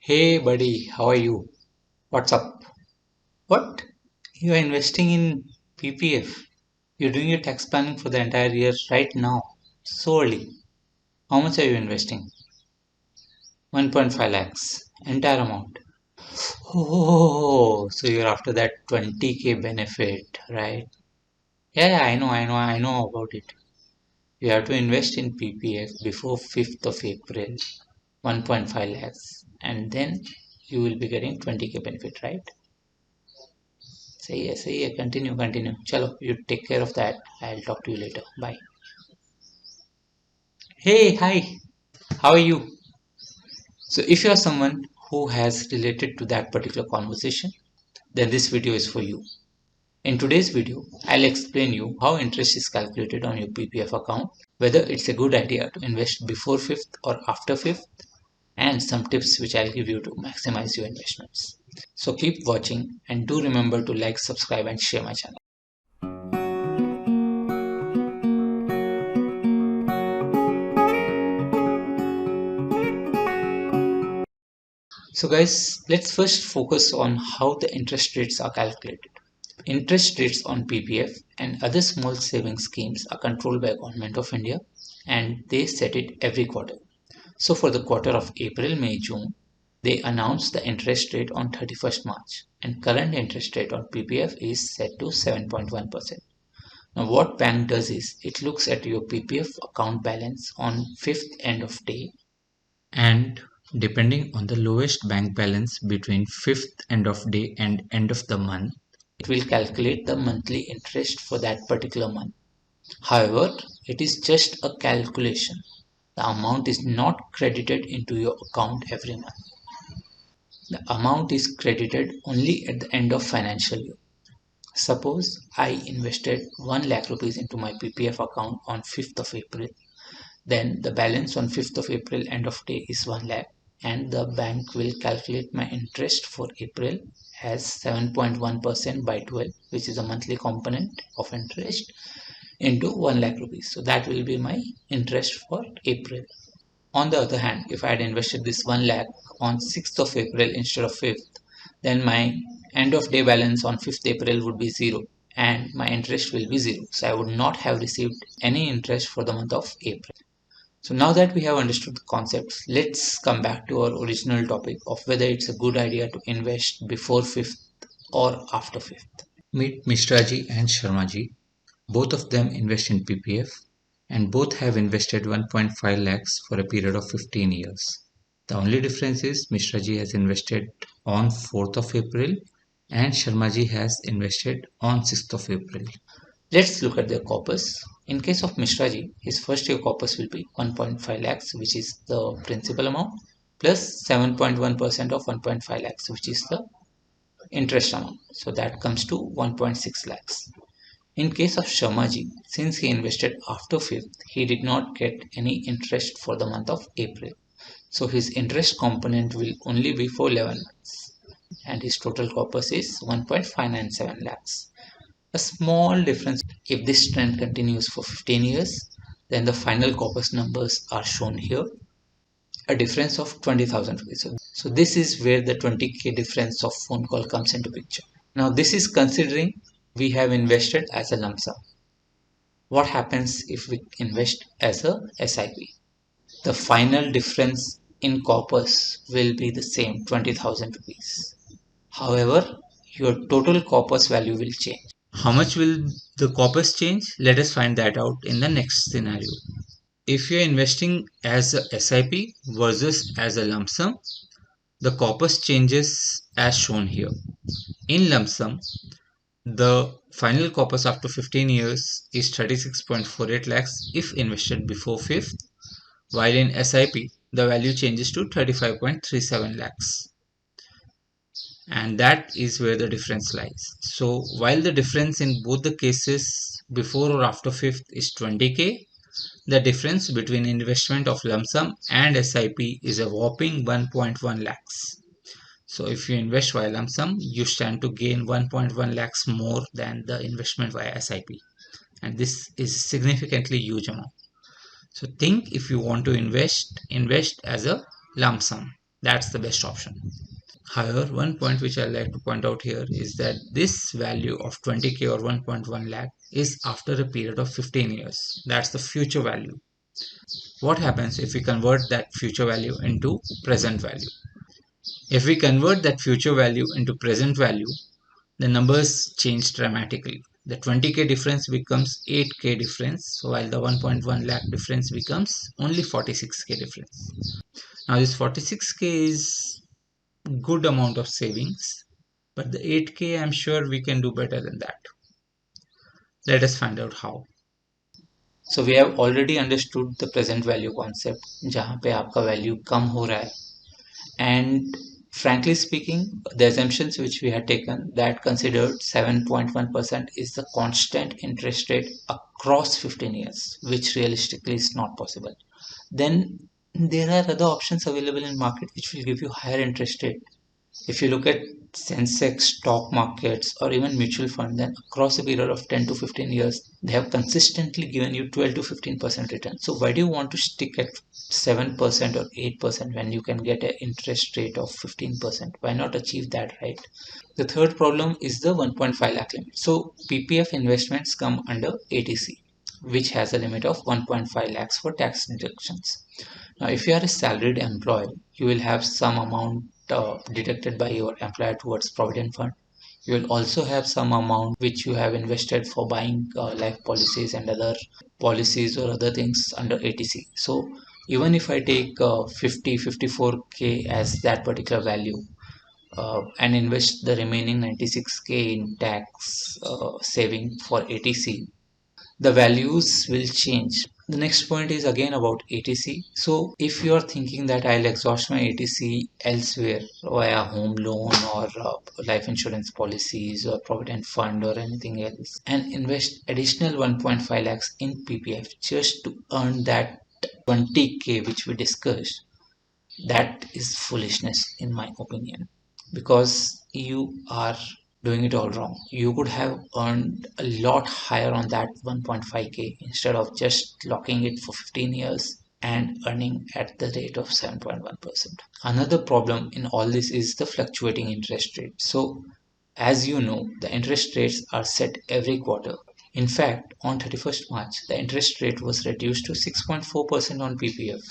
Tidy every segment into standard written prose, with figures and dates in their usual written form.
Hey buddy, how are you? What's up? What? You are investing in PPF. You're doing your tax planning for the entire year right now. So early. How much are you investing? 1.5 lakhs. Entire amount. Oh, so you're after that 20k benefit, right? Yeah, I know about it. You have to invest in PPF before 5th of April, 1.5 lakhs, and then you will be getting 20k benefit, right? सही है continue चलो you take care of that. I'll talk to you later. Bye. Hey, hi, how are you? So if you are someone who has related to that particular conversation, then this video is for you. In today's video, I'll explain you how interest is calculated on your PPF account, whether it's a good idea to invest before 5th or after 5th, and some tips which I'll give you to maximize your investments. So keep watching and do remember to like, subscribe and share my channel. So guys, let's first focus on how the interest rates are calculated. Interest rates on PPF and other small savings schemes are controlled by Government of India and they set it every quarter. So for the quarter of April, May, June, they announced the interest rate on 31st March and current interest rate on PPF is set to 7.1%. Now what bank does is it looks at your PPF account balance on 5th end of day, and depending on the lowest bank balance between 5th end of day and end of the month, it will calculate the monthly interest for that particular month. However, it is just a calculation. The amount is not credited into your account every month. The amount is credited only at the end of financial year. Suppose I invested 1 lakh rupees into my PPF account on 5th of April. Then the balance on 5th of April end of day is 1 lakh and the bank will calculate my interest for April as 7.1% by 12, which is a monthly component of interest, into 1 lakh rupees. So that will be my interest for April. On the other hand, if I had invested this 1 lakh on 6th of April instead of 5th, then my end of day balance on 5th April would be 0 and my interest will be 0. So I would not have received any interest for the month of April. So now that we have understood the concepts, let's come back to our original topic of whether it's a good idea to invest before 5th or after 5th. Meet Mishraji and Sharmaji. Both of them invest in PPF and both have invested 1.5 lakhs for a period of 15 years. The only difference is Mishraji has invested on 4th of April and Sharmaji has invested on 6th of April. Let's look at their corpus. In case of Mishraji, his first year corpus will be 1.5 lakhs, which is the principal amount, plus 7.1% of 1.5 lakhs, which is the interest amount. So that comes to 1.6 lakhs. In case of Sharmaji, since he invested after 5th, he did not get any interest for the month of April. So his interest component will only be for 11 months and his total corpus is 1.597 lakhs. A small difference. If this trend continues for 15 years, then the final corpus numbers are shown here. A difference of 20,000 rupees. So this is where the 20k difference of phone call comes into picture. Now this is considering we have invested as a lump sum. What happens if we invest as a SIP? The final difference in corpus will be the same, 20,000 rupees. However, your total corpus value will change. How much will the corpus change? Let us find that out in the next scenario. If you are investing as a SIP versus as a lump sum, the corpus changes as shown here. In lump sum, the final corpus after 15 years is 36.48 lakhs if invested before 5th, while in SIP, the value changes to 35.37 lakhs. And that is where the difference lies. So while the difference in both the cases before or after 5th is 20k, the difference between investment of lump sum and SIP is a whopping 1.1 lakhs. So if you invest via lump sum, you stand to gain 1.1 lakhs more than the investment via SIP. And this is significantly huge amount. So think if you want to invest as a lump sum. That's the best option. However, one point which I like to point out here is that this value of 20k or 1.1 lakh is after a period of 15 years. That's the future value. What happens if we convert that future value into present value? If we convert that future value into present value, the numbers change dramatically. The 20k difference becomes 8k difference, while the 1.1 lakh difference becomes only 46k difference. Now this 46k is good amount of savings, but the 8k I'm sure we can do better than that. Let us find out how. So we have already understood the present value concept, जहाँ पे आपका value कम हो रहा है, and frankly speaking, the assumptions which we had taken that considered 7.1% is the constant interest rate across 15 years, which realistically is not possible. Then there are other options available in market which will give you higher interest rate. If you look at Sensex stock markets or even mutual fund, then across a period of 10 to 15 years, they have consistently given you 12 to 15% return. So why do you want to stick at 7% or 8% when you can get an interest rate of 15%? Why not achieve that, right? The third problem is the 1.5 lakh limit. So PPF investments come under ATC, which has a limit of 1.5 lakhs for tax deductions. Now, if you are a salaried employee, you will have some amount deducted by your employer towards provident fund. You will also have some amount which you have invested for buying life policies and other policies or other things under ATC. So even if I take 54k as that particular value and invest the remaining 96k in tax saving for ATC, the values will change. The next point is again about ATC. So if you are thinking that I'll exhaust my ATC elsewhere via home loan or life insurance policies or provident fund or anything else and invest additional 1.5 lakhs in PPF just to earn that 20k which we discussed, that is foolishness in my opinion, because you are doing it all wrong. You could have earned a lot higher on that 1.5k instead of just locking it for 15 years and earning at the rate of 7.1%. Another problem in all this is the fluctuating interest rate. So as you know, the interest rates are set every quarter. In fact, on 31st March, the interest rate was reduced to 6.4% on PPF.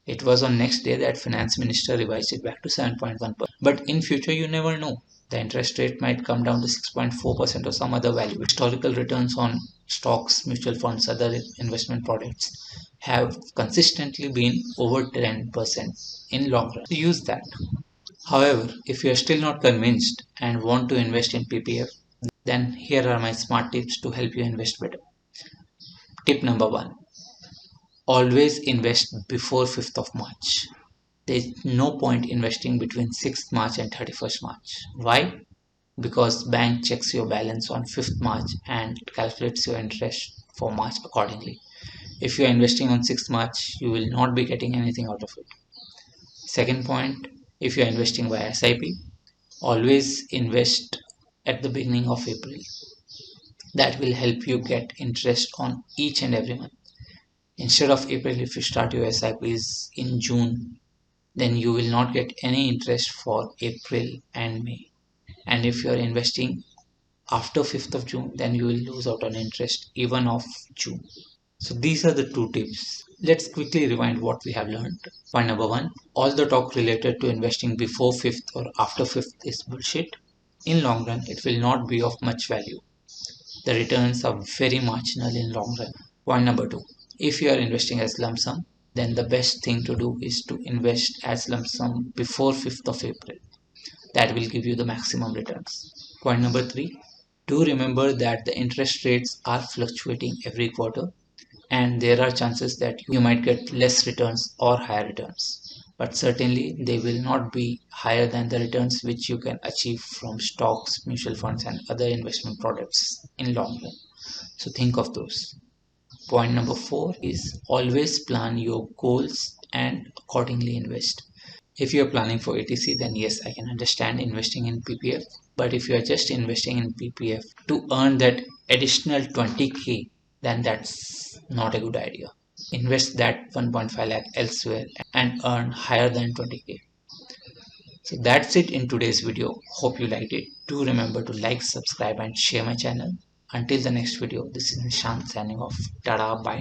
It was on next day that finance minister revised it back to 7.1%. But in future, you never know. The interest rate might come down to 6.4% or some other value. Historical returns on stocks, mutual funds, other investment products have consistently been over 10% in long run. So use that. However, if you are still not convinced and want to invest in PPF, then here are my smart tips to help you invest better. Tip number one: always invest before 5th of March. There's no point investing between 6th March and 31st March. Why? Because bank checks your balance on 5th March and calculates your interest for March accordingly. If you are investing on 6th March, you will not be getting anything out of it. Second point, if you are investing via SIP, always invest at the beginning of April. That will help you get interest on each and every month. Instead of April, if you start your SIPs in June, then you will not get any interest for April and May. And if you are investing after 5th of June, then you will lose out on interest even of June. So these are the two tips. Let's quickly rewind what we have learned. Point number one, all the talk related to investing before 5th or after 5th is bullshit. In long run, it will not be of much value. The returns are very marginal in long run. Point number two, if you are investing as lump sum, then the best thing to do is to invest as lump sum before 5th of April. That will give you the maximum returns. Point number three, do remember that the interest rates are fluctuating every quarter and there are chances that you might get less returns or higher returns. But certainly they will not be higher than the returns which you can achieve from stocks, mutual funds and other investment products in long run. So think of those. Point number four is always plan your goals and accordingly invest. If you are planning for ATC, then yes, I can understand investing in PPF. But if you are just investing in PPF to earn that additional 20k, then that's not a good idea. Invest that 1.5 lakh elsewhere and earn higher than 20k. So that's it in today's video. Hope you liked it. Do remember to like, subscribe and share my channel. Until the next video, this is Nishant signing off. Tada, bye.